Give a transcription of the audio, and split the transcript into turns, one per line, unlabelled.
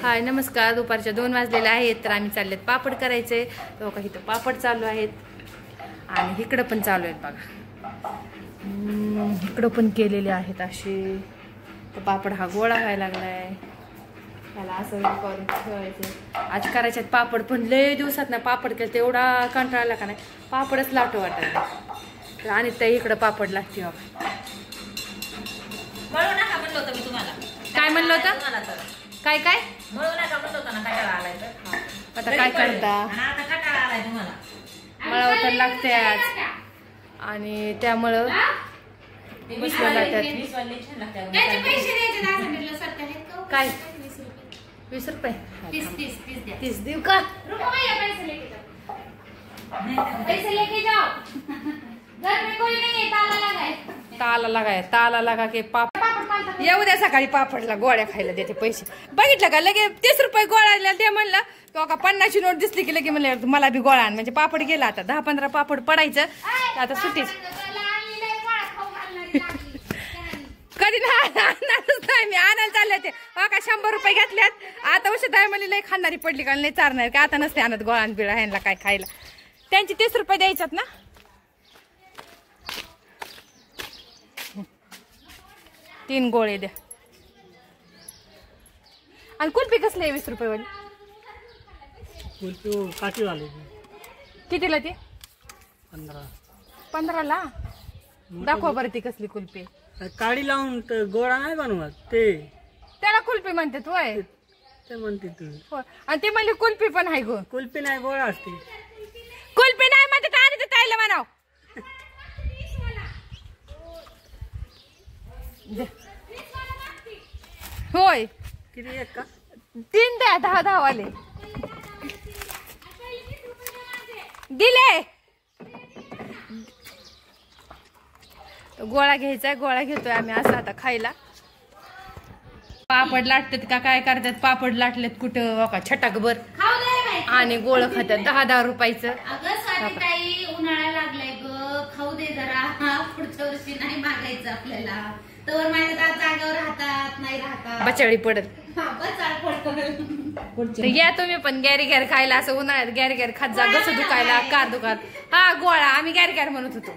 हाय नमस्कार, दुपारच्या 2 वाजलेले आहेत. तर आम्ही चाललेत पापड करायचे. तो काही तर पापड चालू आहेत आणि इकडं पण चालू आहेत बघा. इकडं पण केलेले आहेत असे. तर पापड हा गोळा व्हायला लागलाय. त्याला असं करून ठेवायचं. आज करायच्यात पापड, पण लय दिवसात ना पापड केलं. तेवढा कंटाळा आला का नाही, पापडच लाटू वाटायला. तर आणि त्या इकडं पापड लागते बाबा. काय म्हणलं होतं? काय काय आता काय करता, मला तर लागते आज. आणि त्यामुळं काय 20 रुपये 30 देऊ का? ताला लगा के पापड येऊ द्या. सकाळी पापडला गोळ्या खायला देते पैसे. बघितलं का लगे 30 रुपये गोळ्या ते म्हणलं किंवा का 50ची नोट दिसली की लगे म्हणलं मला बी गोळा आण. म्हणजे पापड गेला. आता 10-15 पापड पडायचं. आता सुट्टीच कधी नाही मी आणायला चालले ते का 100 रुपये घेतल्यात. आता औषध आहे म्हणजे लय खाणारी पडली का लय चारणार का. आता नसते आणत गोळा आणि बिळा ह्यांना काय खायला. त्यांची 30 रुपये द्यायच्यात ना. तीन गोळे द्या. आणि कुल्फी कसली आहे 20 रुपये वाली?
कुल्फी काठीवाली
कितीला ती? 15ला. दाखवा बरं ती कसली कुल्फी.
काडी लावून गोळा नाही बनवत ते.
त्याला कुल्फी म्हणतात होय?
ते म्हणते तू.
आणि ती म्हणली कुल्फी पण आहे गो.
कुल्फी नाही गोळा असते.
कुल्फी नाही म्हणतात. आणि ते ताईला म्हणाव. होय
किती एक का?
3 द्या. 10 वाले दिले. गोळा घ्यायचा. गोळा घेतोय आम्ही असं आता खायला. पापड लाटतात का काय करतात. पापड लाटलेत कुठं का छटाकभर आणि गोळ खात्यात 10-10 रुपयाचं.
उन्हाळा लागलाय ग, खाऊ दे जरा. पुढच्या वर्षी नाही मागायचं आपल्याला. तर माझ्या जागेवर राहतात नाही राहतात.
बचाळी पडत. या तुम्ही पण गॅरी गॅर खायला. असं उन्हाळ्यात गॅरी गॅर खात जा. गस दुखायला कार दुखात. हा गोळा आम्ही गॅरी गॅर म्हणत होतो.